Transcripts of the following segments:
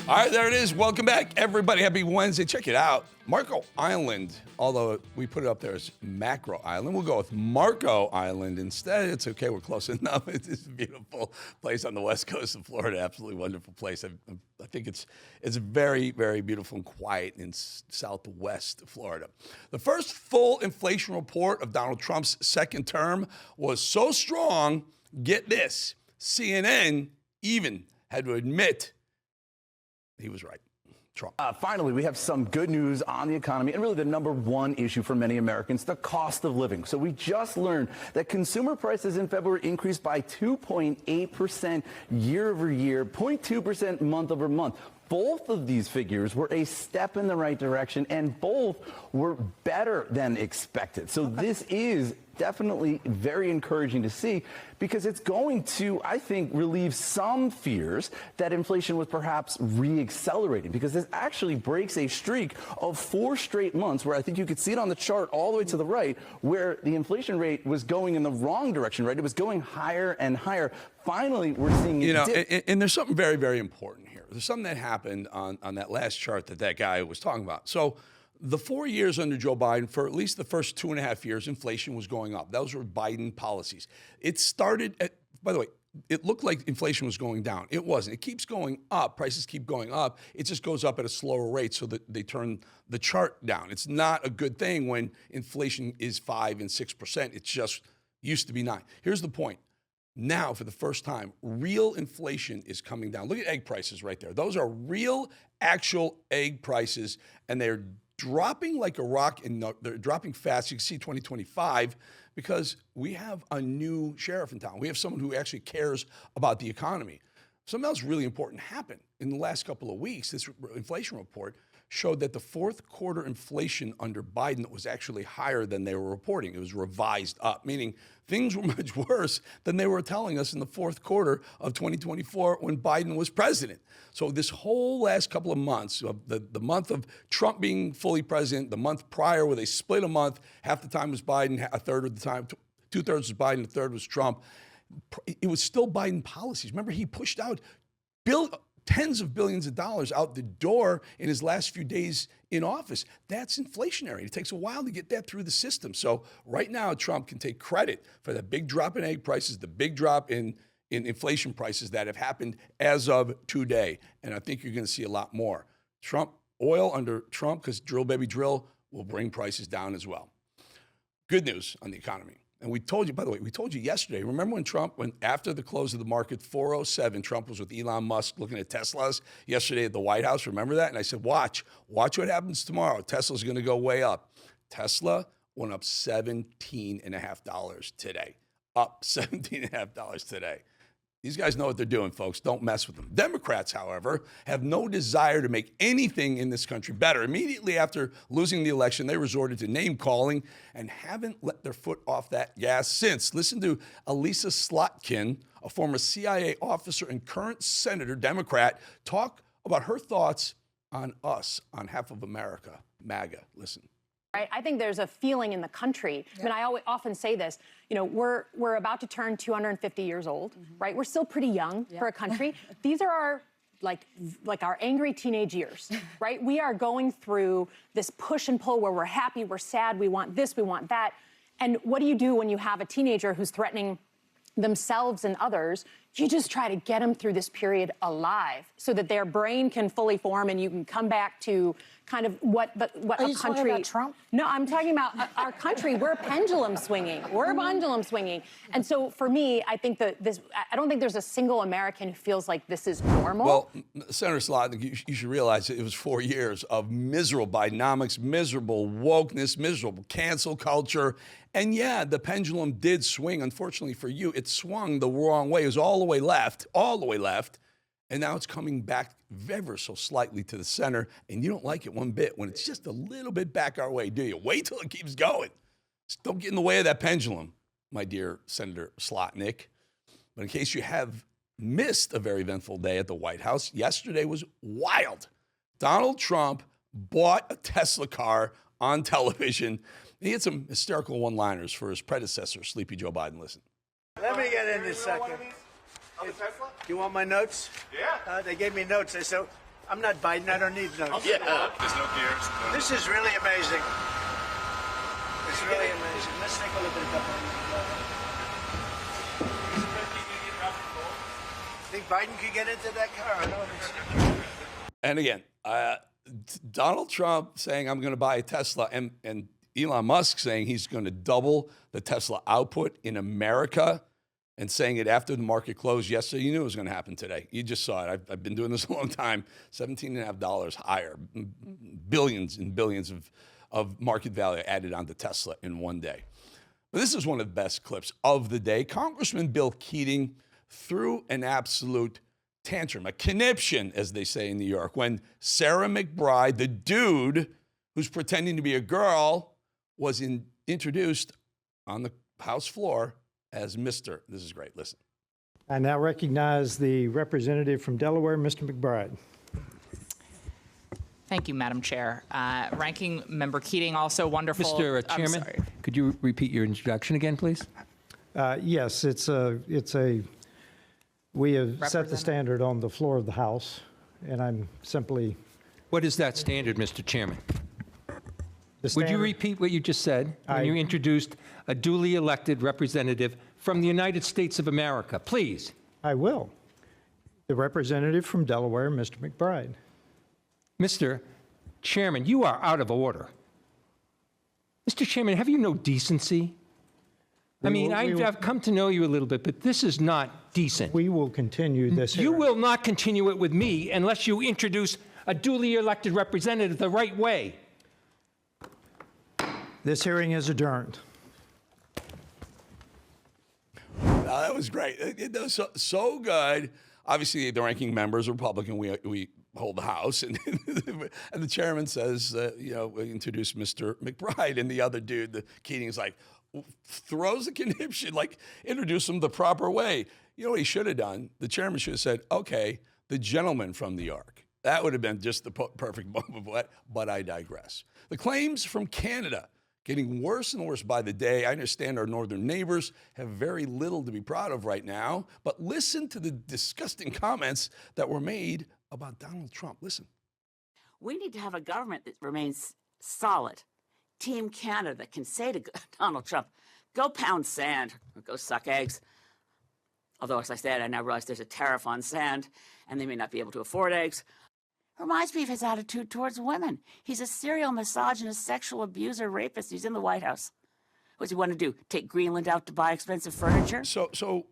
All right, there it is. Welcome back, everybody. Happy Wednesday. Check it out. Marco Island, although we put it up there as Macro Island. We'll go with Marco Island instead. It's okay. We're close enough. It's a beautiful place on the west coast of Florida. Absolutely wonderful place. I think it's very, very beautiful and quiet in southwest Florida. The first full inflation report of Donald Trump's second term was so strong, get this, CNN even had to admit he was right. Trump. Finally, we have some good news on the economy and really the number one issue for many Americans, the cost of living. So we just learned that consumer prices in February increased by 2.8% year over year, 0.2% month over month. Both of these figures were a step in the right direction, and both were better than expected. So this is definitely very encouraging to see, because it's going to, I think, relieve some fears that inflation was perhaps re-accelerating, because this actually breaks a streak of 4 straight months where I think you could see it on the chart all the way to the right, where the inflation rate was going in the wrong direction, right? It was going higher and higher. Finally, we're seeing it dip. And there's something very, very important here. There's something that happened on that last chart that guy was talking about. So the 4 years under Joe Biden, for at least the first 2.5 years, inflation was going up. Those were Biden policies. It started at, by the way, it looked like inflation was going down. It wasn't. It keeps going up. Prices keep going up. It just goes up at a slower rate so that they turn the chart down. It's not a good thing when inflation is 5 and 6%. It's just used to be 9. Here's the point. Now, for the first time, real inflation is coming down. Look at egg prices right there. Those are real, actual egg prices, and they're dropping like a rock, and they're dropping fast. You can see 2025 because we have a new sheriff in town. We have someone who actually cares about the economy. Something else really important happened in the last couple of weeks. This inflation report showed that the fourth quarter inflation under Biden was actually higher than they were reporting. It was revised up, meaning things were much worse than they were telling us in the fourth quarter of 2024 when Biden was president. So this whole last couple of months, the month of Trump being fully president, the month prior where they split a month, half the time was Biden, a third of the time, 2/3 was Biden, a third was Trump. It was still Biden policies. Remember, he pushed out tens of billions of dollars out the door in his last few days in office. That's inflationary. It takes a while to get that through the system. So right now, Trump can take credit for the big drop in egg prices, the big drop in inflation prices that have happened as of today. And I think you're going to see a lot more. Oil under Trump, because drill baby drill, will bring prices down as well. Good news on the economy. And we told you, by the way, we told you yesterday, remember when after the close of the market, 407, Trump was with Elon Musk looking at Teslas yesterday at the White House. Remember that? And I said, watch what happens tomorrow. Tesla's going to go way up. Tesla went up $17.50 today. Up $17.50 today. These guys know what they're doing, folks. Don't mess with them. Democrats, however, have no desire to make anything in this country better. Immediately after losing the election, they resorted to name calling and haven't let their foot off that gas since. Listen to Elisa Slotkin, a former CIA officer and current senator, Democrat, talk about her thoughts on us, on half of America, MAGA. Listen. Right. I think there's a feeling in the country. I mean, I often say this, we're about to turn 250 years old, right? We're still pretty young for a country. These are our like our angry teenage years, right? We are going through this push and pull where we're happy, we're sad, we want this, we want that. And what do you do when you have a teenager who's threatening themselves and others? You just try to get them through this period alive so that their brain can fully form and you can come back to kind of what Are a you country. talking about Trump? No, I'm talking about our country. We're pendulum swinging. We're pendulum swinging. And so for me, I think I don't think there's a single American who feels like this is normal. Well, Senator Slotnick, you should realize that it was 4 years of miserable Bidenomics, miserable wokeness, miserable cancel culture. And yeah, the pendulum did swing. Unfortunately for you, it swung the wrong way. It was all the way left. And now it's coming back ever so slightly to the center, and you don't like it one bit when it's just a little bit back our way, do you? Wait till it keeps going. Just don't get in the way of that pendulum, my dear Senator Slotnick. But in case you have missed a very eventful day at the White House, yesterday was wild. Donald Trump bought a Tesla car on television. He had some hysterical one-liners for his predecessor, Sleepy Joe Biden. Listen. Let me get in this second. On the Tesla? You want my notes? Yeah. They gave me notes. They said, I'm not Biden. I don't need notes. Yeah. There's no gears. No. This is really amazing. It's really amazing. Let's take a look at a couple of think Biden could get into that car? I know. And again, Donald Trump saying, I'm going to buy a Tesla, and Elon Musk saying he's going to double the Tesla output in America, and saying it after the market closed yesterday. You knew it was going to happen today. You just saw it. I've been doing this a long time. $17.50 higher. Billions and billions of market value added onto Tesla in one day. But this is one of the best clips of the day. Congressman Bill Keating threw an absolute tantrum, a conniption, as they say in New York, when Sarah McBride, the dude who's pretending to be a girl, was introduced on the House floor as Mr. This is great. Listen. I now recognize the representative from Delaware, Mr. McBride. Thank you, Madam Chair. Ranking Member Keating, also wonderful. Mr. Chairman, could you repeat your introduction again, please? Yes, we have set the standard on the floor of the House, and I'm simply. What is that standard, Mr. Chairman? The Would you repeat what you just said when you introduced a duly elected representative from the United States of America? Please. I will. The representative from Delaware, Mr. McBride. Mr. Chairman, you are out of order. Mr. Chairman, have you no decency? I've come to know you a little bit, but this is not decent. We will continue this. You will not continue it with me unless you introduce a duly elected representative the right way. This hearing is adjourned. That was great. It was so good. Obviously, the ranking member is a Republican. We hold the House, and the chairman says, we introduce Mr. McBride, and the other dude, the Keating's like, throws a conniption, like introduce him the proper way. You know what he should have done? The chairman should have said, okay, the gentleman from New York. That would have been just the perfect moment, but I digress. The claims from Canada getting worse and worse by the day. I understand our northern neighbors have very little to be proud of right now, but listen to the disgusting comments that were made about Donald Trump. Listen. We need to have a government that remains solid. Team Canada that can say to Donald Trump, go pound sand or go suck eggs. Although, as I said, I now realize there's a tariff on sand and they may not be able to afford eggs. Reminds me of his attitude towards women. He's a serial misogynist, sexual abuser, rapist. He's in the White House. What's he want to do? Take Greenland out to buy expensive furniture? So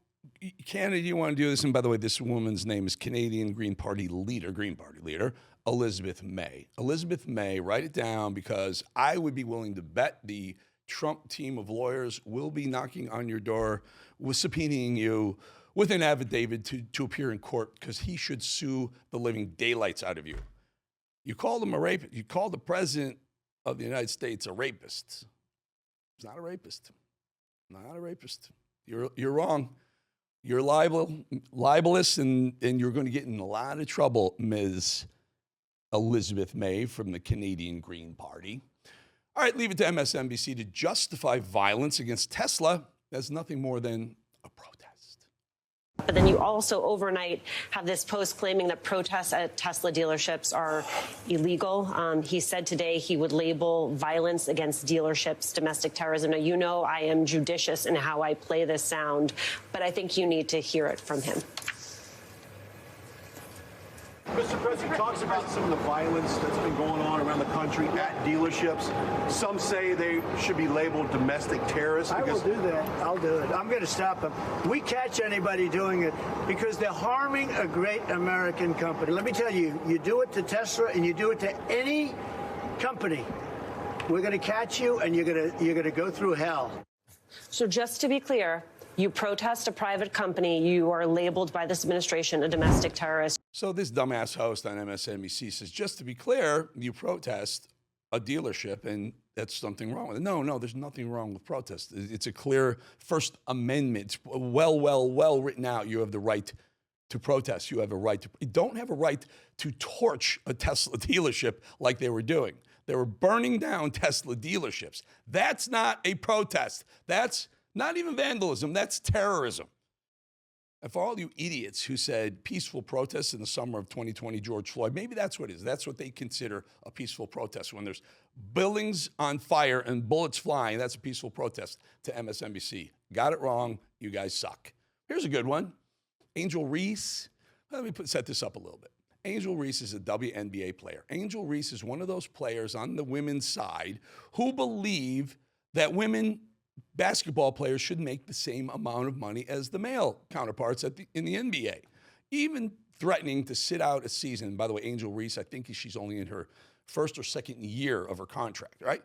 Canada, you want to do this? And by the way, this woman's name is Canadian Green Party leader, Elizabeth May. Elizabeth May, write it down, because I would be willing to bet the Trump team of lawyers will be knocking on your door with subpoenaing you with an affidavit to appear in court, because he should sue the living daylights out of you. You called him a rapist. You called the president of the United States a rapist. He's not a rapist. Not a rapist. You're wrong. You're libelous, and you're going to get in a lot of trouble, Ms. Elizabeth May from the Canadian Green Party. All right, leave it to MSNBC to justify violence against Tesla as nothing more than a protest. But then you also overnight have this post claiming that protests at Tesla dealerships are illegal. He said today he would label violence against dealerships domestic terrorism. Now, you know I am judicious in how I play this sound, but I think you need to hear it from him. Mr. President talks about some of the violence that's been going on around the country at dealerships. Some say they should be labeled domestic terrorists. I will do that. I'll do it. I'm going to stop them. We catch anybody doing it because they're harming a great American company. Let me tell you, you do it to Tesla and you do it to any company, we're going to catch you and you're going to go through hell. So just to be clear, you protest a private company, you are labeled by this administration a domestic terrorist. So this dumbass host on MSNBC says, just to be clear, you protest a dealership and that's something wrong with it. No, there's nothing wrong with protest. It's a clear First Amendment. It's well written out. You have the right to protest. You have a right to. You don't have a right to torch a Tesla dealership like they were doing. They were burning down Tesla dealerships. That's not a protest. That's not even vandalism. That's terrorism. And for all you idiots who said peaceful protests in the summer of 2020, George Floyd, maybe that's what it is. That's what they consider a peaceful protest. When there's buildings on fire and bullets flying, that's a peaceful protest to MSNBC. Got it wrong. You guys suck. Here's a good one. Angel Reese. Let me set this up a little bit. Angel Reese is a WNBA player. Angel Reese is one of those players on the women's side who believe that women basketball players should make the same amount of money as the male counterparts in the NBA, even threatening to sit out a season. By the way, Angel Reese, I think she's only in her first or second year of her contract, right?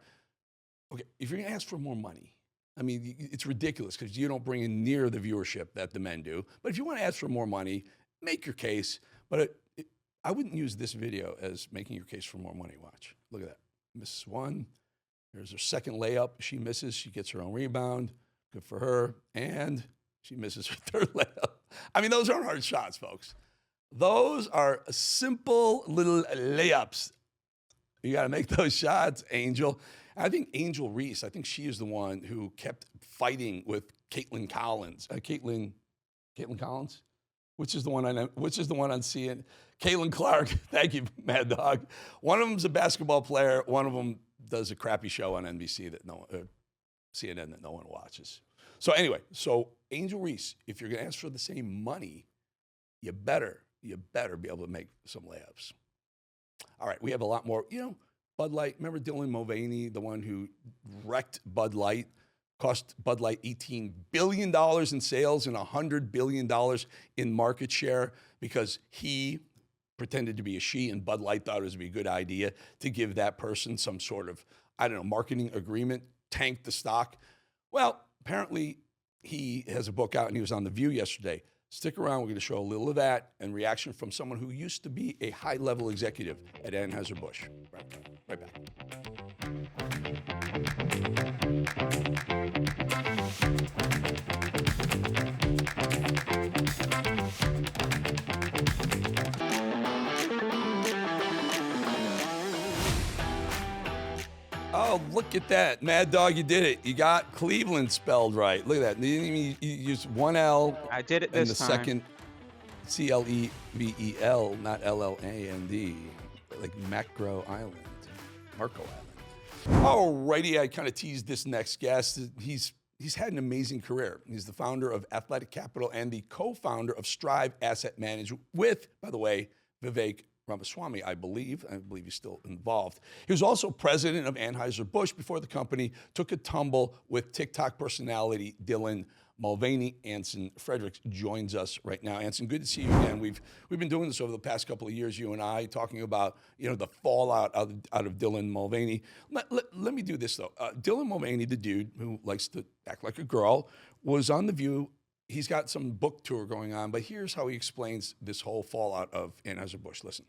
Okay, if you're going to ask for more money, I mean, it's ridiculous because you don't bring in near the viewership that the men do. But if you want to ask for more money, make your case. But I wouldn't use this video as making your case for more money. Watch. Look at that. Misses one. There's her second layup. She misses. She gets her own rebound. Good for her. And she misses her third layup. I mean, those aren't hard shots, folks. Those are simple little layups. You got to make those shots, Angel. I think Angel Reese, I think she is the one who kept fighting with Caitlin Collins. Caitlin Collins? Which is the one on CNN? Caitlin Clark. Thank you, Mad Dog. One of them's a basketball player. One of them does a crappy show on NBC CNN that no one watches. So anyway, Angel Reese, if you're going to ask for the same money, you better be able to make some layups. All right, we have a lot more. Bud Light. Remember Dylan Mulvaney, the one who wrecked Bud Light, cost Bud Light $18 billion in sales and $100 billion in market share because he pretended to be a she, and Bud Light thought it would be a good idea to give that person some sort of, marketing agreement, tank the stock. Well, apparently he has a book out, and he was on The View yesterday. Stick around. We're going to show a little of that and reaction from someone who used to be a high-level executive at Anheuser-Busch. Right back. Oh, look at that. Mad Dog, you did it. You got Cleveland spelled right. Look at that. You used one L. I did it this time. And the second Clevel, not LLAND, like Marco Island. Alrighty, I kind of teased this next guest. He's had an amazing career. He's the founder of Athletic Capital and the co-founder of Strive Asset Management with, by the way, Vivek Ramaswamy, I believe he's still involved. He was also president of Anheuser-Busch before the company took a tumble with TikTok personality Dylan Mulvaney. Anson Fredericks joins us right now. Anson, good to see you again. We've been doing this over the past couple of years, you and I, talking about the fallout out of Dylan Mulvaney. Let me do this though. Dylan Mulvaney, the dude who likes to act like a girl, was on The View. He's got some book tour going on, but here's how he explains this whole fallout of Anheuser-Busch. Listen.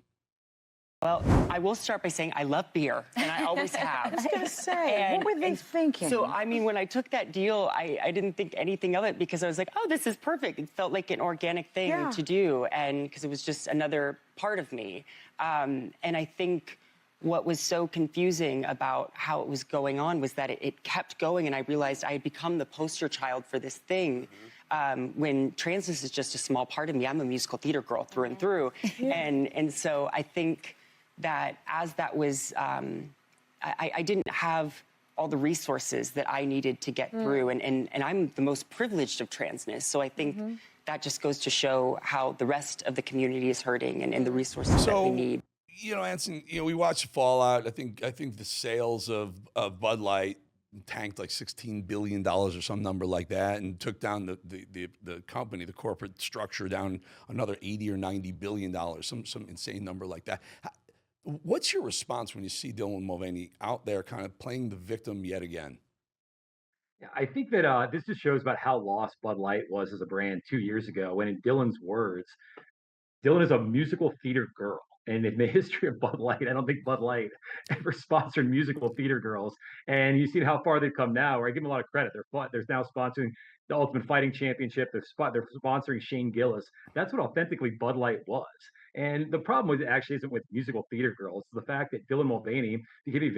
Well, I will start by saying I love beer, and I always have. I was going to say, what were they thinking? So, I mean, when I took that deal, I didn't think anything of it because I was like, oh, this is perfect. It felt like an organic thing to do, and because it was just another part of me. And I think what was so confusing about how it was going on was that it kept going, and I realized I had become the poster child for this thing. When transness is just a small part of me. I'm a musical theater girl through and through. And so I think that as that was, I didn't have all the resources that I needed to get through. And I'm the most privileged of transness. So I think that just goes to show how the rest of the community is hurting and the resources that we need. Anson, we watched Fallout. I think the sales of Bud Light tanked like $16 billion or some number like that, and took down the company, the corporate structure, down another $80 or $90 billion, some insane number like that. What's your response when you see Dylan Mulvaney out there kind of playing the victim yet again? Yeah, I think that this just shows about how lost Bud Light was as a brand 2 years ago, when in Dylan's words, Dylan is a musical theater girl. And in the history of Bud Light, I don't think Bud Light ever sponsored musical theater girls. And you see how far they've come now, where I give them a lot of credit. They're now sponsoring the Ultimate Fighting Championship. They're sponsoring Shane Gillis. That's what authentically Bud Light was. And the problem with it actually isn't with musical theater girls. It's the fact that Dylan Mulvaney became a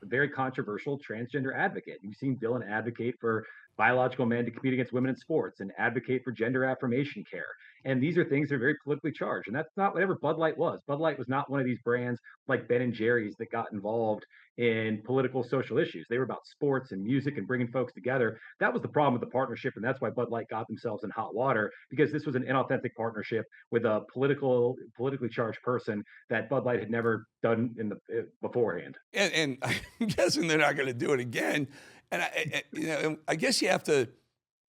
very controversial transgender advocate. You've seen Dylan advocate for biological men to compete against women in sports and advocate for gender affirmation care. And these are things that are very politically charged. And that's not whatever Bud Light was. Bud Light was not one of these brands like Ben and Jerry's that got involved in political social issues. They were about sports and music and bringing folks together. That was the problem with the partnership. And that's why Bud Light got themselves in hot water, because this was an inauthentic partnership with a politically charged person that Bud Light had never done beforehand. And I'm guessing they're not going to do it again. And I guess you have to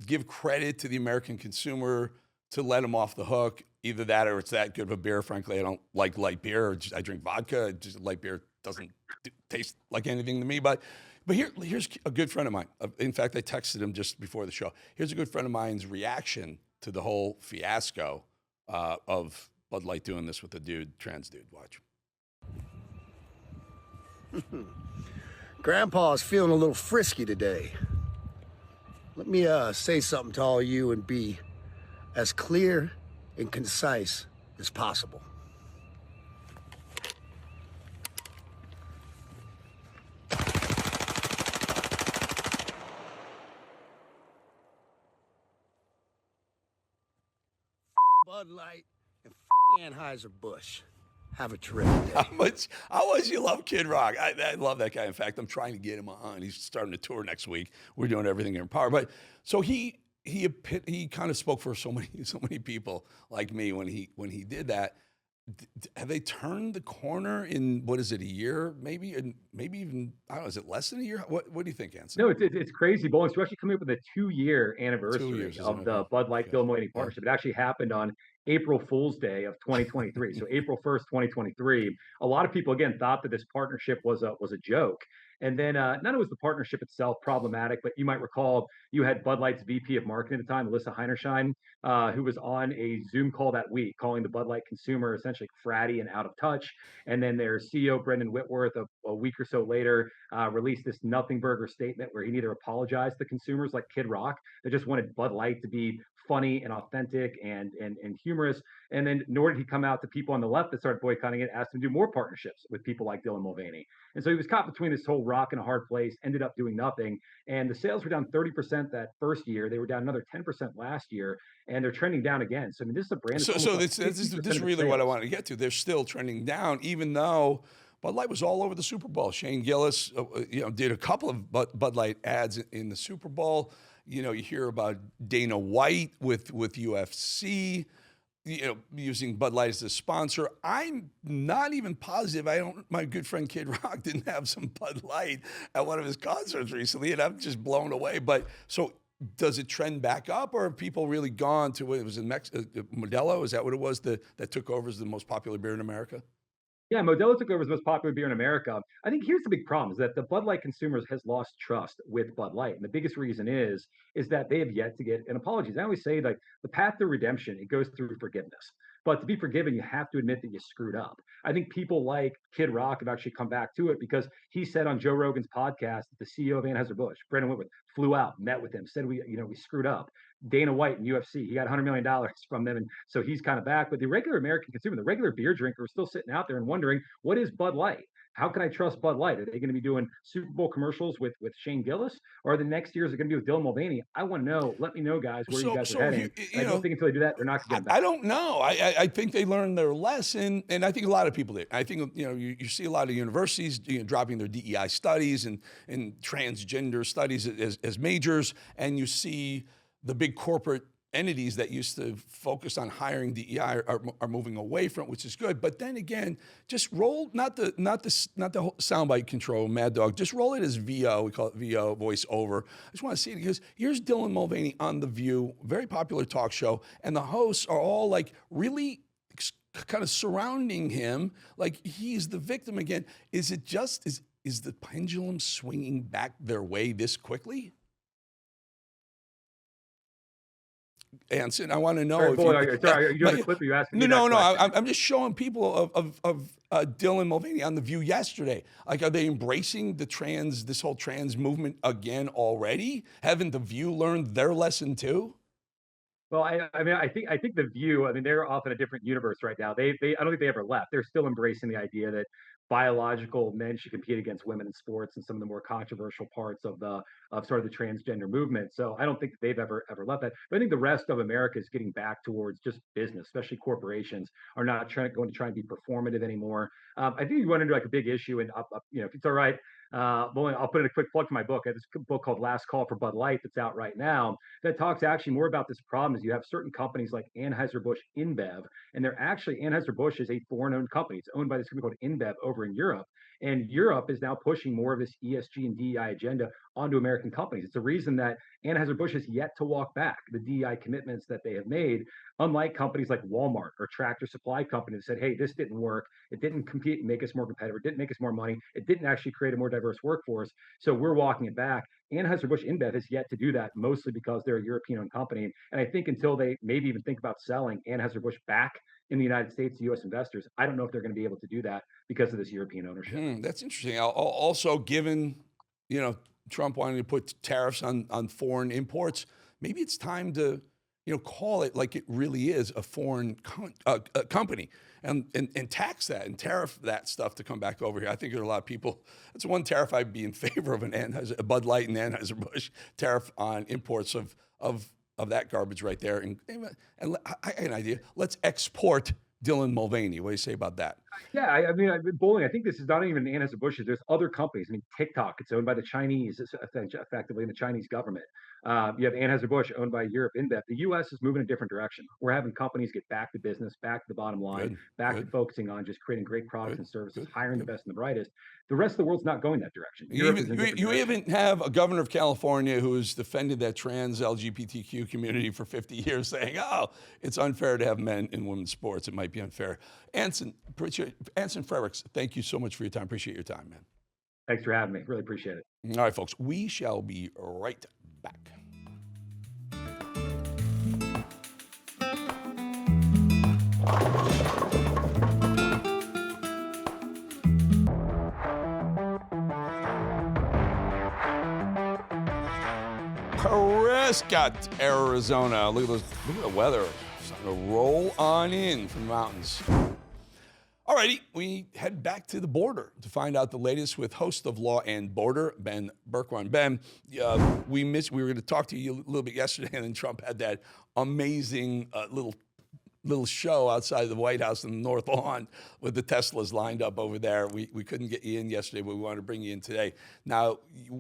give credit to the American consumer to let them off the hook. Either that or it's that good of a beer. Frankly, I don't like light beer. I drink vodka. Just light beer doesn't taste like anything to me. But here's a good friend of mine. In fact, I texted him just before the show. Here's a good friend of mine's reaction to the whole fiasco of Bud Light doing this with a trans dude. Watch. Grandpa's feeling a little frisky today. Let me say something to all you and be as clear and concise as possible. Bud Light and Anheuser-Busch. Have a terrific day. How much you love Kid Rock? I love that guy. In fact, I'm trying to get him on. He's starting to tour next week. We're doing everything in our power. But so he kind of spoke for so many people like me when he did that. Have they turned the corner in, what is it, a year, maybe, and maybe even, I don't know, is it less than a year? What do you think, Anson? No, it's crazy, Bolling. So we're actually coming up with a 2-year anniversary of the Bud Light Dylan Mulvaney partnership. It actually happened on April Fool's Day of 2023. So April 1st, 2023. A lot of people, again, thought that this partnership was a joke. And then not only was the partnership itself problematic, but you might recall you had Bud Light's VP of marketing at the time, Alyssa Heinerschein, who was on a Zoom call that week calling the Bud Light consumer essentially fratty and out of touch. And then their CEO, Brendan Whitworth, a week or so later, released this nothing burger statement where he neither apologized to consumers like Kid Rock, that just wanted Bud Light to be funny and authentic and humorous. And then nor did he come out to people on the left that started boycotting it, asked him to do more partnerships with people like Dylan Mulvaney. And so he was caught between this whole rock and a hard place, ended up doing nothing. And the sales were down 30% that first year. They were down another 10% last year, and they're trending down again. So I mean, this is a brand. So this is really what I wanted to get to. They're still trending down, even though Bud Light was all over the Super Bowl. Shane Gillis, did a couple of Bud Light ads in the Super Bowl. You hear about Dana White with UFC, using Bud Light as a sponsor. I'm not even positive. My good friend Kid Rock didn't have some Bud Light at one of his concerts recently, and I'm just blown away. But so does it trend back up, or have people really gone to what it was in Modelo? Is that what it was that took over as the most popular beer in America? Yeah, Modelo took over as the most popular beer in America. I think here's the big problem, is that the Bud Light consumers has lost trust with Bud Light. And the biggest reason is that they have yet to get an apology. I always say, like, the path to redemption, it goes through forgiveness. But to be forgiven, you have to admit that you screwed up. I think people like Kid Rock have actually come back to it, because he said on Joe Rogan's podcast that the CEO of Anheuser-Busch, Brendan Whitworth, flew out, met with him, said we screwed up. Dana White in UFC, he got $100 million from them, and so he's kind of back. But the regular American consumer, the regular beer drinker, is still sitting out there and wondering, what is Bud Light? How can I trust Bud Light? Are they going to be doing Super Bowl commercials with Shane Gillis, or the next year is it going to be with Dylan Mulvaney? I want to know. Let me know, guys, where you guys are heading. I don't think until they do that, they're not going to get back. I don't know. I think they learned their lesson, and I think a lot of people did. I think you see a lot of universities dropping their DEI studies and transgender studies as majors, and you see the big corporate entities that used to focus on hiring DEI are moving away from it, which is good. But then again, just roll not the whole soundbite control, Mad Dog. Just roll it as VO. We call it VO, voice over. I just want to see it, because here's Dylan Mulvaney on The View, very popular talk show, and the hosts are all like really kind of surrounding him like he's the victim again. Is it just is the pendulum swinging back their way this quickly? Anson, I want to know. Are you doing a clip? Are you asking? No. I'm just showing people of Dylan Mulvaney on The View yesterday. Like, are they embracing this whole trans movement again already? Haven't The View learned their lesson too? Well, I mean, I think the View. I mean, they're off in a different universe right now. I don't think they ever left. They're still embracing the idea that biological men should compete against women in sports and some of the more controversial parts of sort of the transgender movement. So I don't think they've ever left that. But I think the rest of America is getting back towards just business, especially corporations are not going to try and be performative anymore. I think you run into like a big issue, and if it's all right. Well, I'll put in a quick plug for my book. I have this book called Last Call for Bud Light that's out right now that talks actually more about this problem. Is you have certain companies like Anheuser-Busch InBev, and they're actually Anheuser-Busch is a foreign-owned company. It's owned by this company called InBev over in Europe, and Europe is now pushing more of this ESG and DEI agenda onto American companies. It's a reason that Anheuser-Busch has yet to walk back the DEI commitments that they have made, unlike companies like Walmart or Tractor Supply Company that said, hey, this didn't work. It didn't compete and make us more competitive. It didn't make us more money. It didn't actually create a more diverse workforce. So we're walking it back. Anheuser-Busch InBev has yet to do that, mostly because they're a European-owned company. And I think until they maybe even think about selling Anheuser-Busch back in the United States to U.S. investors, I don't know if they're going to be able to do that because of this European ownership. That's interesting. Also, given, Trump wanting to put tariffs on foreign imports, maybe it's time to, call it like it really is, a foreign company, and tax that and tariff that stuff to come back over here. I think there are a lot of people. That's one tariff I'd be in favor of, a Bud Light and Anheuser-Busch tariff on imports of that garbage right there. And I got an idea. Let's export Dylan Mulvaney. What do you say about that? Yeah, I mean, Bolling, I think this is not even Anheuser-Busch. There's other companies. I mean, TikTok, it's owned by the Chinese, effectively the Chinese government. You have Anheuser-Busch owned by Europe InBev. The U.S. is moving a different direction. We're having companies get back to business, back to the bottom line, to focusing on just creating great products and services, hiring the best and the brightest. The rest of the world's not going that direction. You even have a governor of California who has defended that trans LGBTQ community for 50 years, saying, "Oh, it's unfair to have men in women's sports. It might be unfair." Anson Fredericks, thank you so much for your time. Appreciate your time, man. Thanks for having me. Really appreciate it. All right, folks, we shall be right back. Prescott, Arizona. Look at the weather. Starting to roll on in from the mountains. All righty, we head back to the border to find out the latest with host of Law and Border, Ben Bergquan. Ben, we were going to talk to you a little bit yesterday, and then Trump had that amazing little show outside the White House in the North Lawn with the Teslas lined up over there. We couldn't get you in yesterday, but we wanted to bring you in today. Now,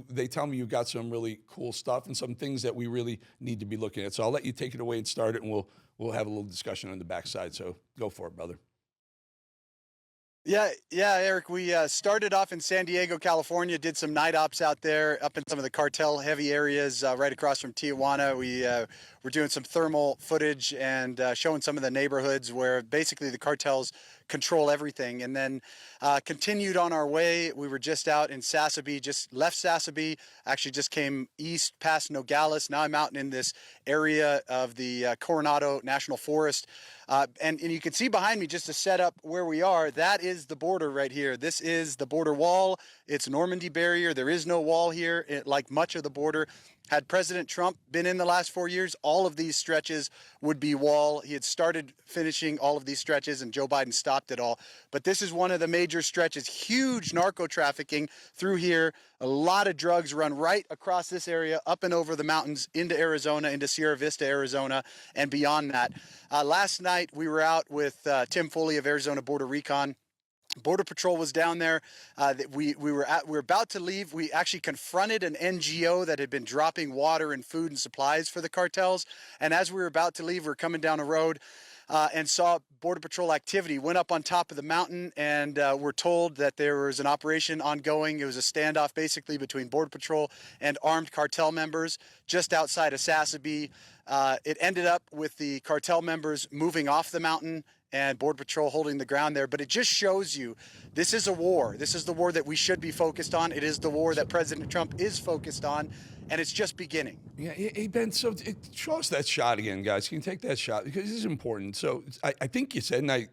they tell me you've got some really cool stuff and some things that we really need to be looking at. So I'll let you take it away and start it, and we'll have a little discussion on the backside. So go for it, brother. Yeah, Eric, we started off in San Diego, California, did some night ops out there, up in some of the cartel-heavy areas right across from Tijuana. We were doing some thermal footage and showing some of the neighborhoods where basically the cartels control everything. And then continued on our way. We were just out in Sassabee, just left Sassabee, actually just came east past Nogales. Now I'm out in this area of the Coronado National Forest. And you can see behind me, just to set up where we are, that is the border right here. This is the border wall. It's Normandy barrier. There is no wall here, like much of the border. Had President Trump been in the last 4 years, all of these stretches would be wall. He had started finishing all of these stretches, and Joe Biden stopped it all. But this is one of the major stretches. Huge narco trafficking through here. A lot of drugs run right across this area, up and over the mountains, into Arizona, into Sierra Vista, Arizona, and beyond that. Last night, we were out with Tim Foley of Arizona Border Recon. Border Patrol was down there. We were about to leave. We actually confronted an NGO that had been dropping water and food and supplies for the cartels. And as we were about to leave, we were coming down a road and saw Border Patrol activity. Went up on top of the mountain and were told that there was an operation ongoing. It was a standoff basically between Border Patrol and armed cartel members just outside of Sassabee. It ended up with the cartel members moving off the mountain and Border Patrol holding the ground there. But it just shows you this is a war. This is the war that we should be focused on. It is the war that President Trump is focused on, and it's just beginning. Yeah, hey, Ben, so show us that shot again, guys. Can you take that shot? Because this is important. So I think you said, and I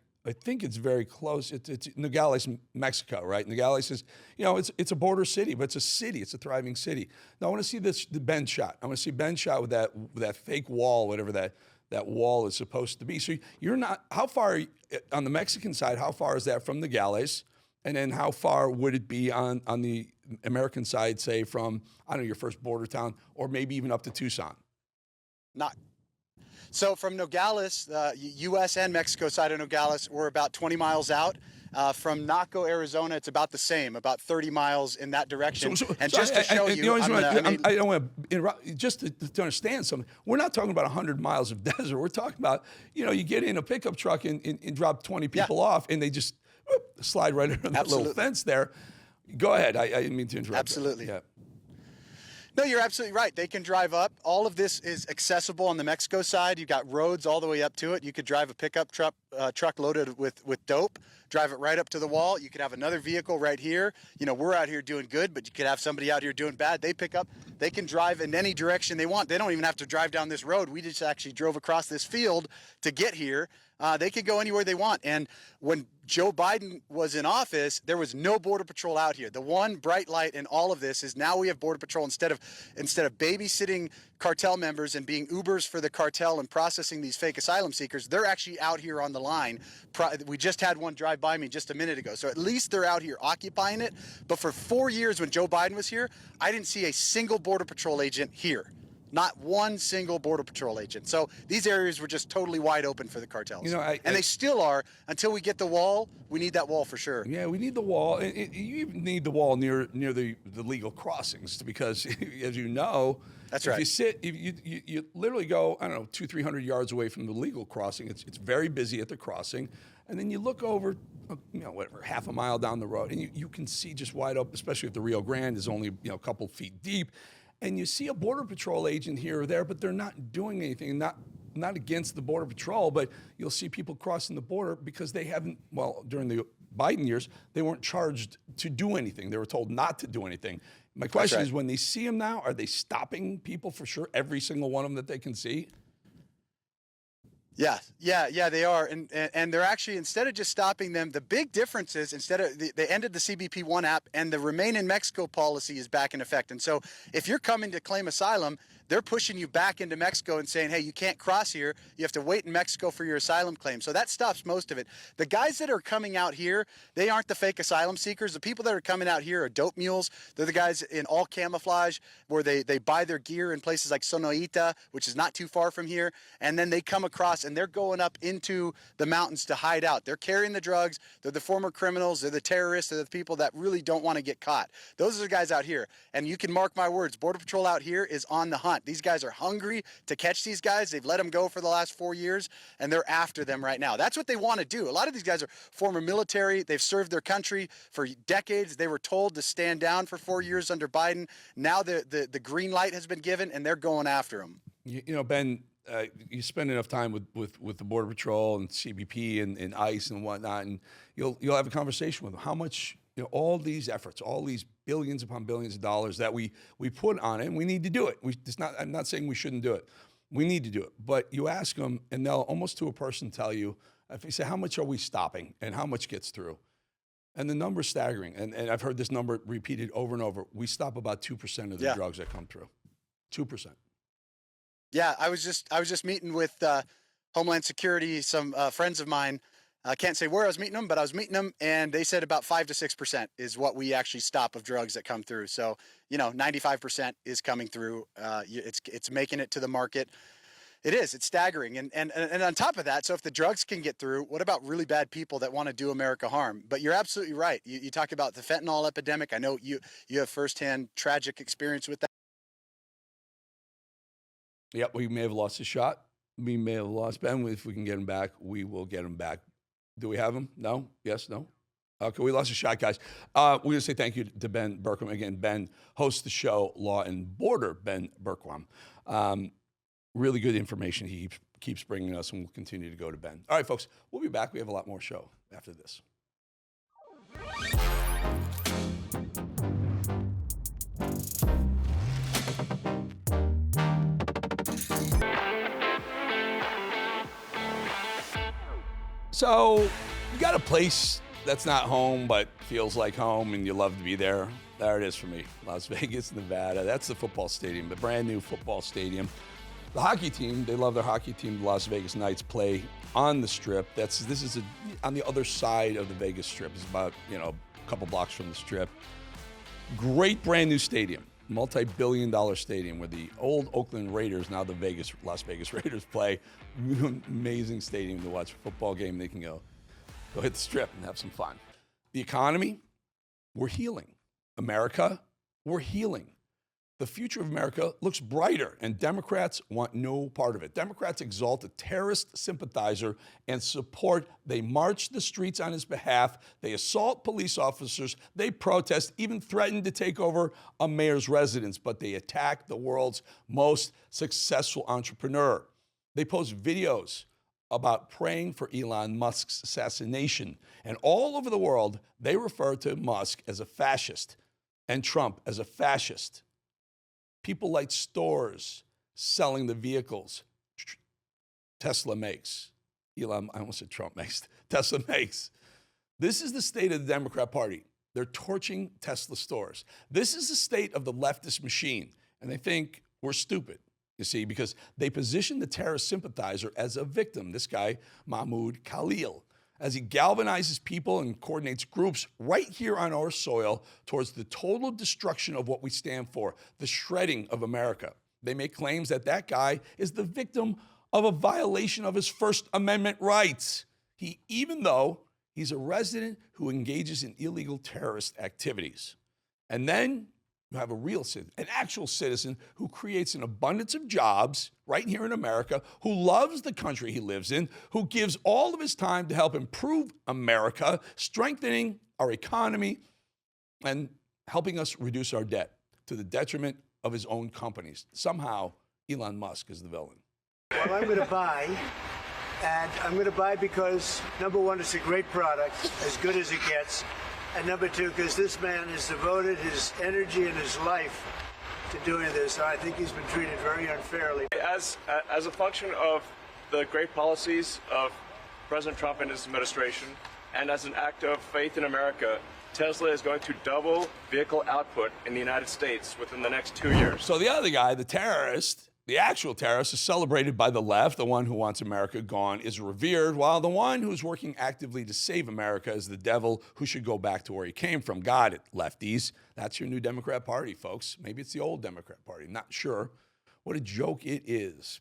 think it's very close. It's Nogales, Mexico, right? Nogales is, it's a border city, but it's a city. It's a thriving city. Now I want to see the Ben shot. I want to see Ben shot with that fake wall, whatever that wall is supposed to be. So you're not, how far, on the Mexican side, how far is that from Nogales? And then how far would it be on the American side, say from, I don't know, your first border town, or maybe even up to Tucson? So from Nogales, U.S. and Mexico side of Nogales, we're about 20 miles out. From Naco, Arizona, it's about the same, about 30 miles in that direction. And just to show you, I don't want to interrupt, just to understand something. We're not talking about 100 miles of desert. We're talking about, you get in a pickup truck and drop 20 people off, and they just slide right under that little fence there. Go ahead. I didn't mean to interrupt. Absolutely. Yeah. No, you're absolutely right. They can drive up. All of this is accessible on the Mexico side. You've got roads all the way up to it. You could drive a pickup truck loaded with dope, drive it right up to the wall. You could have another vehicle right here. We're out here doing good, but you could have somebody out here doing bad. They pick up. They can drive in any direction they want. They don't even have to drive down this road. We just actually drove across this field to get here. They could go anywhere they want. And when Joe Biden was in office, there was no Border Patrol out here. The one bright light in all of this is now we have Border Patrol instead of babysitting cartel members and being Ubers for the cartel and processing these fake asylum seekers. They're actually out here on the line. We just had one drive by me just a minute ago. So at least they're out here occupying it. But for 4 years when Joe Biden was here, I didn't see a single Border Patrol agent here. Not one single Border Patrol agent. So these areas were just totally wide open for the cartels. And they still are until we get the wall. We need that wall for sure. Yeah, we need the wall. You even need the wall near the legal crossings because, as you know, that's if right. You sit, you literally go, I don't know, 200-300 yards away from the legal crossing. It's very busy at the crossing. And then you look over, whatever, half a mile down the road, and you can see just wide open, especially if the Rio Grande is only, a couple feet deep. And you see a Border Patrol agent here or there, but they're not doing anything, not against the Border Patrol, but you'll see people crossing the border because they haven't, during the Biden years, they weren't charged to do anything. They were told not to do anything. My question is, when they see them now, are they stopping people for sure, every single one of them that they can see? Yeah, they are. And they're actually, instead of just stopping them, the big difference is they ended the CBP One app and the Remain in Mexico policy is back in effect. And so if you're coming to claim asylum, they're pushing you back into Mexico and saying, hey, you can't cross here. You have to wait in Mexico for your asylum claim. So that stops most of it. The guys that are coming out here, they aren't the fake asylum seekers. The people that are coming out here are dope mules. They're the guys in all camouflage where they buy their gear in places like Sonoita, which is not too far from here. And then they come across and they're going up into the mountains to hide out. They're carrying the drugs. They're the former criminals. They're the terrorists. They're the people that really don't want to get caught. Those are the guys out here. And you can mark my words, Border Patrol out here is on the hunt. These guys are hungry to catch these guys. They've let them go for the last 4 years, and they're after them right now. That's what they want to do. A lot of these guys are former military. They've served their country for decades. They were told to stand down for 4 years under Biden. Now the green light has been given, and they're going after them. Ben, you spend enough time with the Border Patrol and CBP and ICE and whatnot, and you'll have a conversation with them. How much all these efforts, all these billions upon billions of dollars that we put on it, and we need to do it. I'm not saying we shouldn't do it. We need to do it. But you ask them, and they'll almost to a person tell you, if you say, how much are we stopping and how much gets through? And the number's staggering. And I've heard this number repeated over and over. We stop about 2% of the drugs that come through. 2%. Yeah, I was just meeting with Homeland Security, some friends of mine. I can't say where I was meeting them, but I was meeting them, and they said about 5 to 6% is what we actually stop of drugs that come through. So, 95% is coming through. It's making it to the market. It's staggering. And on top of that, so if the drugs can get through, what about really bad people that want to do America harm? But you're absolutely right. You talk about the fentanyl epidemic. I know you have firsthand tragic experience with that. Yep, we may have lost a shot. We may have lost Ben. If we can get him back, we will get him back. Do we have him? No? Yes? No? Okay, we lost a shot, guys. We're going to say thank you to Ben Berkwam. Again, Ben hosts the show Law and Border, Ben Berkwam. Really good information he keeps bringing us, and we'll continue to go to Ben. All right, folks, we'll be back. We have a lot more show after this. So you got a place that's not home but feels like home and you love to be there. There it is for me, Las Vegas, Nevada. That's the football stadium, the brand new football stadium. The hockey team, they love their hockey team, the Las Vegas Knights, play on the Strip. This is on the other side of the Vegas Strip. It's about, a couple blocks from the Strip. Great brand new stadium, multi-billion-dollar stadium where the old Oakland Raiders, now the Las Vegas Raiders, play. Amazing stadium to watch a football game. They can go hit the Strip and have some fun. The economy, we're healing. America, we're healing. The future of America looks brighter, and Democrats want no part of it. Democrats exalt a terrorist sympathizer and support. They march the streets on his behalf. They assault police officers. They protest, even threaten to take over a mayor's residence, but they attack the world's most successful entrepreneur. They post videos about praying for Elon Musk's assassination. And all over the world, they refer to Musk as a fascist and Trump as a fascist. People light stores selling the vehicles Tesla makes. I almost said Trump makes. Tesla makes. This is the state of the Democrat Party. They're torching Tesla stores. This is the state of the leftist machine. And they think we're stupid, you see, because they position the terrorist sympathizer as a victim, this guy, Mahmoud Khalil, as he galvanizes people and coordinates groups right here on our soil towards the total destruction of what we stand for, the shredding of America. They make claims that that guy is the victim of a violation of his First Amendment rights. Even though he's a resident who engages in illegal terrorist activities. And then you have an actual citizen who creates an abundance of jobs right here in America, who loves the country he lives in, who gives all of his time to help improve America, strengthening our economy, and helping us reduce our debt to the detriment of his own companies. Somehow, Elon Musk is the villain. Well, I'm going to buy, and I'm going to buy because, number one, it's a great product, as good as it gets. And number two, because this man has devoted his energy and his life to doing this. I think he's been treated very unfairly. As a function of the great policies of President Trump and his administration, and as an act of faith in America, Tesla is going to double vehicle output in the United States within the next 2 years. So the other guy, the terrorist, the actual terrorist, is celebrated by the left. The one who wants America gone is revered, while the one who's working actively to save America is the devil who should go back to where he came from. Got it, lefties. That's your new Democrat Party, folks. Maybe it's the old Democrat Party. Not sure. What a joke it is.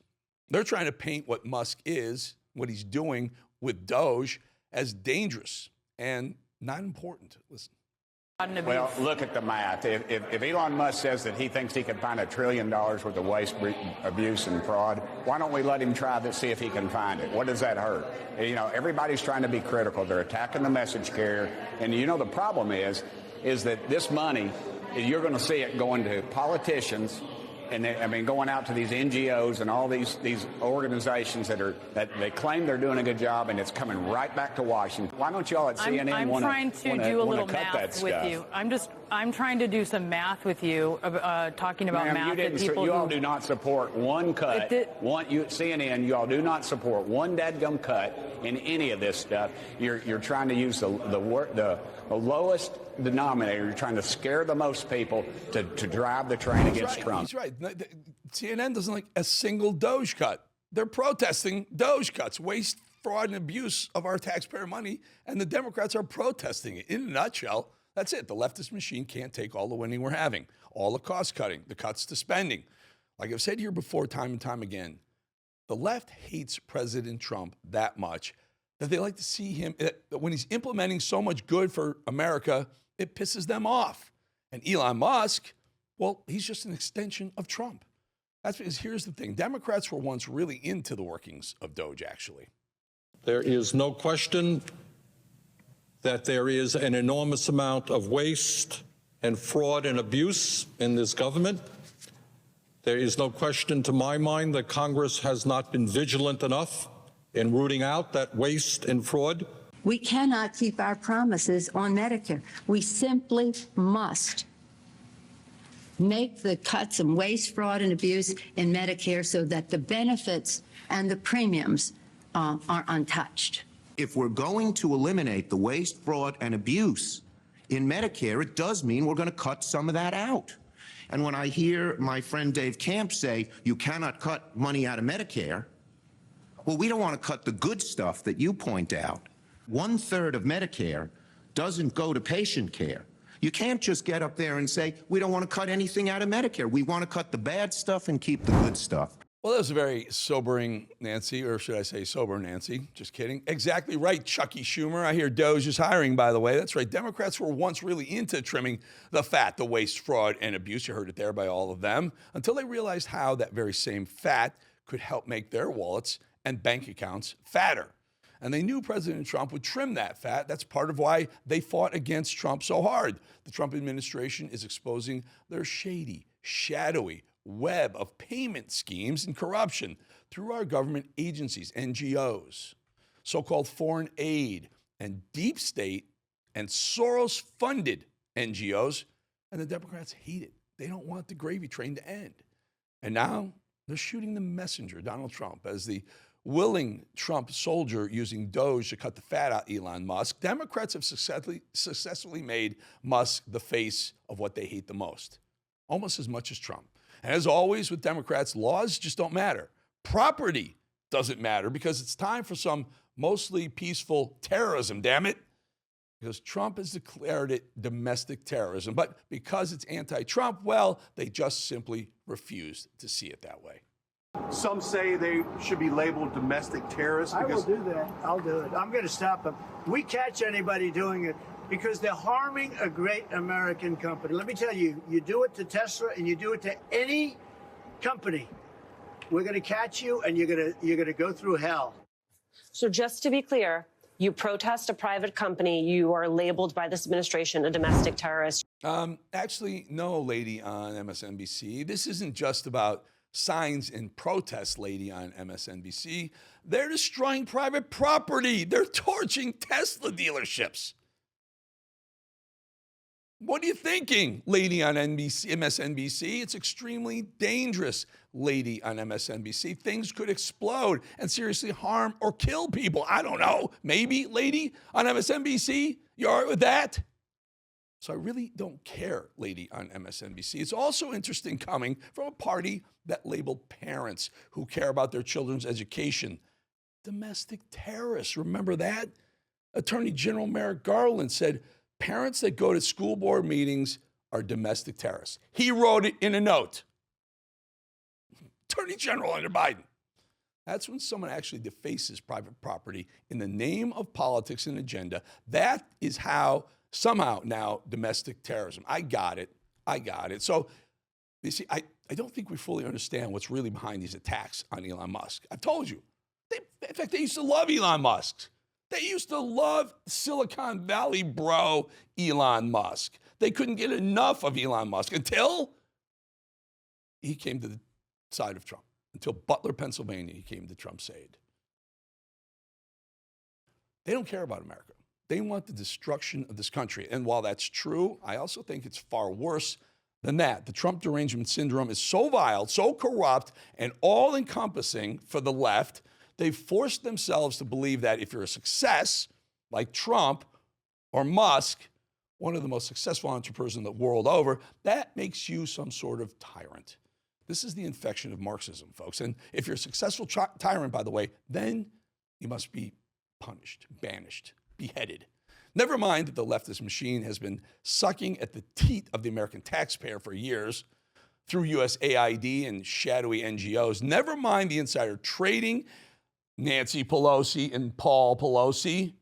They're trying to paint what Musk is, what he's doing with Doge, as dangerous and not important. Listen. Well, look at the math. If Elon Musk says that he thinks he can find $1 trillion worth of waste, abuse, and fraud, why don't we let him try to see if he can find it? What does that hurt? Everybody's trying to be critical. They're attacking the message carrier. And the problem is that this money, you're going to see it going to politicians, and going out to these NGOs and all these organizations that they claim they're doing a good job, and it's coming right back to Washington. Why don't y'all at CNN I'm trying to do a little math with you. I'm trying to do some math with you, talking about math. You all do not support one cut. CNN, you all do not support one dadgum cut in any of this stuff. You're trying to use the lowest denominator. You're trying to scare the most people to drive the train against Trump. He's right. CNN doesn't like a single Doge cut. They're protesting Doge cuts, waste, fraud, and abuse of our taxpayer money, and the Democrats are protesting it. In a nutshell, that's it. The leftist machine can't take all the winning we're having, all the cost cutting, the cuts to spending. Like I've said here before, time and time again, the left hates President Trump that much that they like to see him, when he's implementing so much good for America, it pisses them off. And Elon Musk, well, he's just an extension of Trump. That's because here's the thing. Democrats were once really into the workings of Doge, actually. There is no question that there is an enormous amount of waste and fraud and abuse in this government. There is no question to my mind that Congress has not been vigilant enough in rooting out that waste and fraud. We cannot keep our promises on Medicare. We simply must make the cuts in waste, fraud, and abuse in Medicare so that the benefits and the premiums are untouched. If we're going to eliminate the waste, fraud, and abuse in Medicare, it does mean we're going to cut some of that out. And when I hear my friend Dave Camp say, you cannot cut money out of Medicare, well, we don't want to cut the good stuff that you point out. 1/3 of Medicare doesn't go to patient care. You can't just get up there and say, we don't want to cut anything out of Medicare. We want to cut the bad stuff and keep the good stuff. Well, that was a very sobering Nancy, or should I say sober Nancy? Just kidding. Exactly right, Chucky Schumer. I hear Doge is hiring, by the way. That's right. Democrats were once really into trimming the fat, the waste, fraud, and abuse. You heard it there by all of them, until they realized how that very same fat could help make their wallets and bank accounts fatter. And they knew President Trump would trim that fat. That's part of why they fought against Trump so hard. The Trump administration is exposing their shady, shadowy web of payment schemes and corruption through our government agencies, NGOs, so-called foreign aid, and deep state and Soros-funded NGOs. And the Democrats hate it. They don't want the gravy train to end. And now they're shooting the messenger, Donald Trump, as the willing Trump soldier using Doge to cut the fat out Elon Musk. Democrats have successfully made Musk the face of what they hate the most, almost as much as Trump. And as always with Democrats, laws just don't matter. Property doesn't matter because it's time for some mostly peaceful terrorism, damn it. Because Trump has declared it domestic terrorism. But because it's anti-Trump, well, they just simply refuse to see it that way. Some say they should be labeled domestic terrorists. I will do that. I'll do it. I'm going to stop them. We catch anybody doing it because they're harming a great American company. Let me tell you, you do it to Tesla and you do it to any company, we're going to catch you and you're going to go through hell. So just to be clear, you protest a private company, you are labeled by this administration a domestic terrorist. Actually, no, lady on MSNBC. This isn't just about signs and protests, lady on MSNBC. They're destroying private property. They're torching Tesla dealerships. What are you thinking, lady on MSNBC? It's extremely dangerous, lady on MSNBC. Things could explode and seriously harm or kill people. I don't know. Maybe, lady on MSNBC? You all right with that? So I really don't care, lady on MSNBC. It's also interesting coming from a party that labeled parents who care about their children's education domestic terrorists. Remember that? Attorney General Merrick Garland said parents that go to school board meetings are domestic terrorists. He wrote it in a note. Attorney General under Biden. That's when someone actually defaces private property in the name of politics and agenda. That is how somehow now domestic terrorism. I got it. So you see, I don't think we fully understand what's really behind these attacks on Elon Musk. I've told you. In fact, they used to love Elon Musk. They used to love Silicon Valley bro Elon Musk. They couldn't get enough of Elon Musk until he came to the side of Trump. Until Butler, Pennsylvania, he came to Trump's aid. They don't care about America. They want the destruction of this country. And while that's true, I also think it's far worse than that. The Trump derangement syndrome is so vile, so corrupt, and all-encompassing for the left, they've forced themselves to believe that if you're a success, like Trump or Musk, one of the most successful entrepreneurs in the world over, that makes you some sort of tyrant. This is the infection of Marxism, folks. And if you're a successful tyrant, by the way, then you must be punished, banished, beheaded. Never mind that the leftist machine has been sucking at the teat of the American taxpayer for years through USAID and shadowy NGOs. Never mind the insider trading, Nancy Pelosi and Paul Pelosi.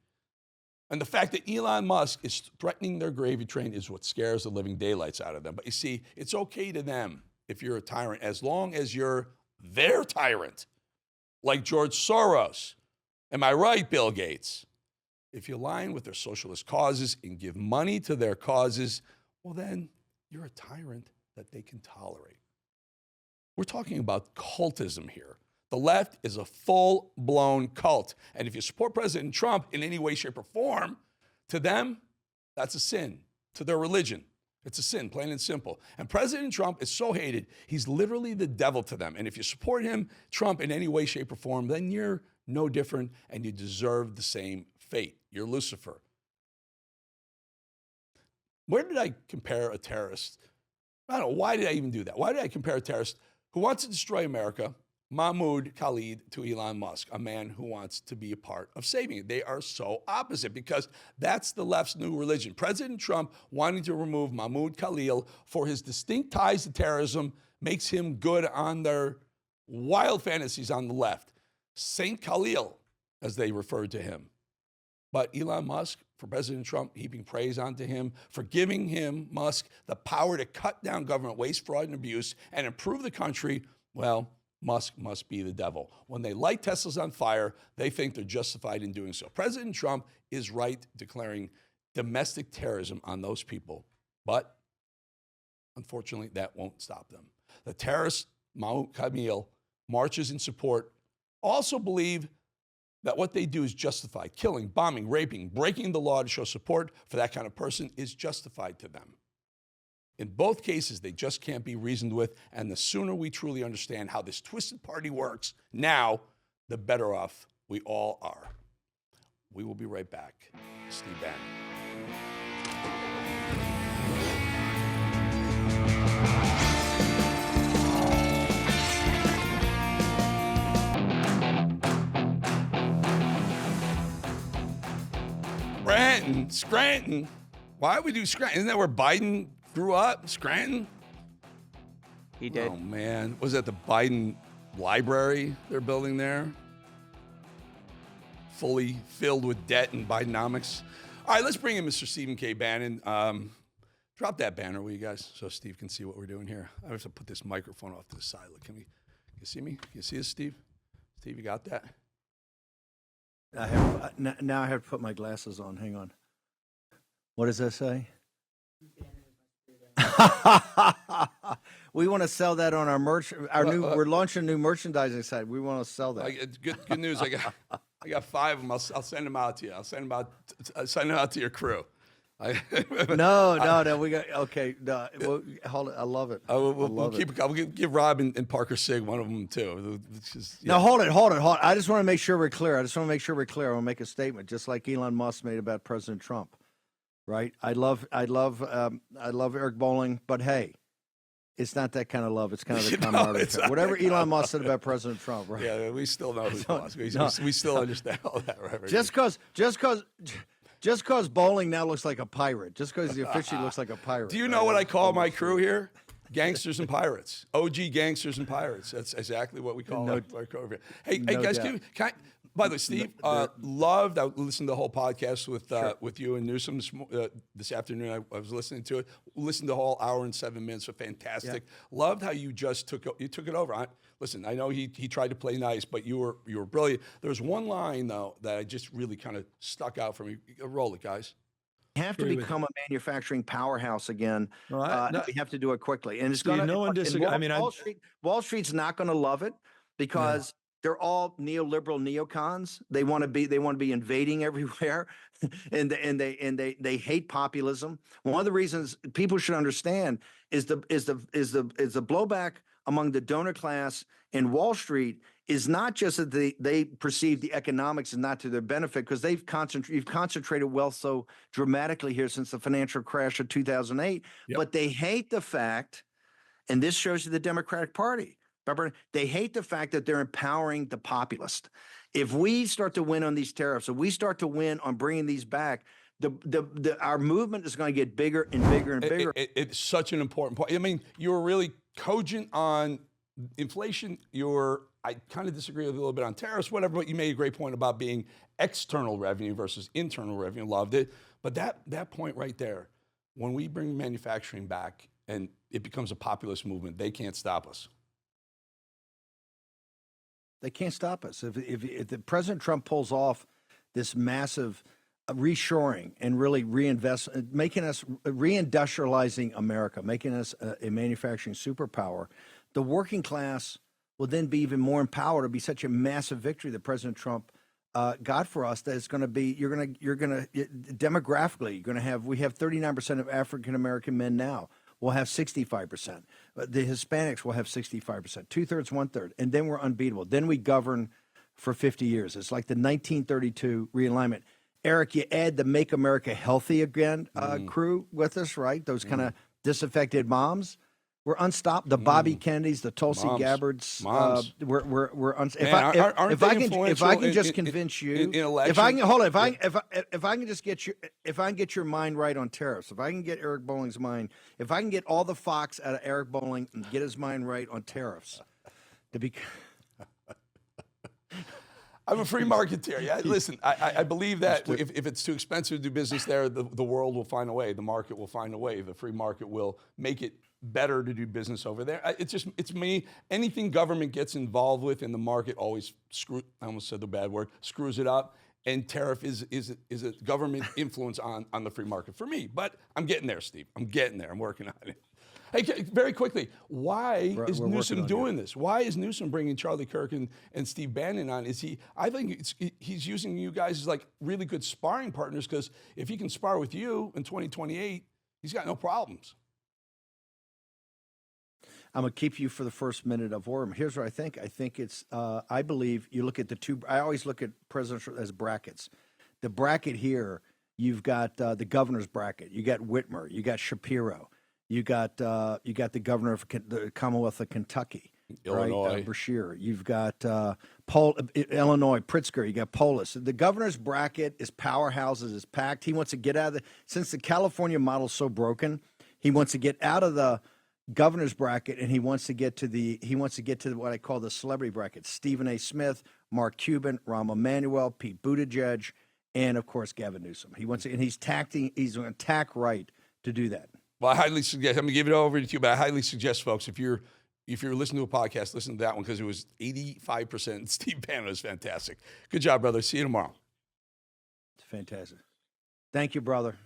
And the fact that Elon Musk is threatening their gravy train is what scares the living daylights out of them. But you see, it's okay to them if you're a tyrant, as long as you're their tyrant, like George Soros. Am I right, Bill Gates? If you align with their socialist causes and give money to their causes, well, then you're a tyrant that they can tolerate. We're talking about cultism here. The left is a full-blown cult. And if you support President Trump in any way, shape, or form, to them, that's a sin. To their religion, it's a sin, plain and simple. And President Trump is so hated, he's literally the devil to them. And if you support him, Trump, in any way, shape, or form, then you're no different and you deserve the same fate. You're Lucifer. Where did I compare a terrorist I don't know. Why did I even do that? Why did I compare a terrorist who wants to destroy America, Mahmoud Khalid, to Elon Musk, a man who wants to be a part of saving it? They are so opposite because that's the left's new religion. President Trump wanting to remove Mahmoud Khalil for his distinct ties to terrorism makes him good on their wild fantasies on the left. Saint Khalil, as they referred to him. But Elon Musk, for President Trump, heaping praise onto him, for giving him, Musk, the power to cut down government waste, fraud, and abuse and improve the country, well, Musk must be the devil. When they light Teslas on fire, they think they're justified in doing so. President Trump is right declaring domestic terrorism on those people. But unfortunately, that won't stop them. The terrorist, Mahmoud Khalil, marches in support, also believe that what they do is justified. Killing, bombing, raping, breaking the law to show support for that kind of person is justified to them. In both cases, they just can't be reasoned with, and the sooner we truly understand how this twisted party works now, the better off we all are. We will be right back. Steve Bannon. Scranton. Why would we do Scranton? Isn't that where Biden grew up? Scranton? He did. Oh, man. Was that the Biden library they're building there? Fully filled with debt and Bidenomics. All right, let's bring in Mr. Stephen K. Bannon. Drop that banner, will you guys, so Steve can see what we're doing here. I have to put this microphone off to the side. Look, can you see me? Can you see this, Steve? Steve, you got that? Now I have to put my glasses on. Hang on. What does that say? We want to sell that on our merch. We're launching a new merchandising site. We want to sell that. It's good news. I got 5 of them. I'll send them out to you. I'll send them out to your crew. No. We got okay. No, hold it. I love it. We'll give Rob and Parker Sig one of them too. No, hold it. I just want to make sure we're clear. I want to make a statement, just like Elon Musk made about President Trump. Right? I love Eric Bolling, but hey, it's not that kind of love. It's kind of the camaraderie. Whatever Elon Musk said about President Trump, right? Yeah, we still know who's boss. We still understand all that, right? Just because Bolling now looks like a pirate, just because he officially looks like a pirate. Do you know what I call my crew here? Gangsters and pirates. OG gangsters and pirates. That's exactly what we call our crew over here. Hey, guys, can I, by the way, Steve, loved, I listened to the whole podcast with you and Newsom this afternoon. I was listening to it. Listened to the whole hour and 7 minutes. Fantastic. Yeah. Loved how you just took it over. Listen, I know he tried to play nice, but you were brilliant. There's one line, though, that I just really kind of stuck out for me. Roll it, guys. We have to become a manufacturing powerhouse again. We have to do it quickly, and it's going to. No one disagree. Wall Street's not going to love it because they're all neoliberal neocons. They want to be invading everywhere, and they hate populism. One of the reasons people should understand is the blowback among the donor class and Wall Street is not just that they perceive the economics is not to their benefit, because you've concentrated wealth so dramatically here since the financial crash of 2008, but they hate the fact, and this shows you the Democratic Party. Remember, they hate the fact that they're empowering the populist. If we start to win on these tariffs, if we start to win on bringing these back, our movement is going to get bigger and bigger and bigger. It's such an important point. I mean, you were really cogent on inflation. I kind of disagree with you a little bit on tariffs, whatever, but you made a great point about being external revenue versus internal revenue. Loved it. But that point right there, when we bring manufacturing back and it becomes a populist movement, they can't stop us. They can't stop us. If President Trump pulls off this massive reshoring and really making us reindustrializing America, making us a manufacturing superpower, the working class will then be even more empowered. It'll be such a massive victory that President Trump got for us that it's going to be, demographically, we have 39% of African American men now. We'll have 65%. The Hispanics will have 65%, 2/3, 1/3, and then we're unbeatable. Then we govern for 50 years. It's like the 1932 realignment. Eric, you add the Make America Healthy Again crew with us, right? Those kind of disaffected moms. We're unstoppable. The Bobby Kennedys, the Tulsi Gabbards. We're if I can just convince you, if I can just get you, if I can get your mind right on tariffs, if I can get Eric Bolling's mind, if I can get all the Fox out of Eric Bolling and get his mind right on tariffs, to be. I'm a free marketeer. Yeah, listen, I believe that if it's too expensive to do business there, the world will find a way. The market will find a way. The free market will make it better to do business over there. It's me. Anything government gets involved with in the market always I almost said the bad word, screws it up. And tariff is a government influence on the free market for me. But I'm getting there, Steve. I'm getting there. I'm working on it. Hey, very quickly, why is Newsom doing this? Why is Newsom bringing Charlie Kirk and Steve Bannon on? I think he's using you guys as like really good sparring partners, because if he can spar with you in 2028, he's got no problems. I'm going to keep you for the first minute of Orem. Here's what I think. I think it's, I believe you look at I always look at presidential as brackets. The bracket here, you've got the governor's bracket. You got Whitmer. You got Shapiro. You got the governor of the Commonwealth of Kentucky, Illinois, right? Brashear. You've got Illinois, Pritzker. You got Polis. The governor's bracket is powerhouses, is packed. He wants to get out of since the California model is so broken, he wants to get out of the governor's bracket, and he wants to get to what I call the celebrity bracket: Stephen A. Smith, Mark Cuban, Rahm Emanuel, Pete Buttigieg, and of course Gavin Newsom. He's going to tack right to do that. Well, I highly suggest, I'm going to give it over to you, but I highly suggest, folks, if you're listening to a podcast, listen to that one, because it was 85%. Steve Bannon was fantastic. Good job, brother. See you tomorrow. It's fantastic. Thank you, brother.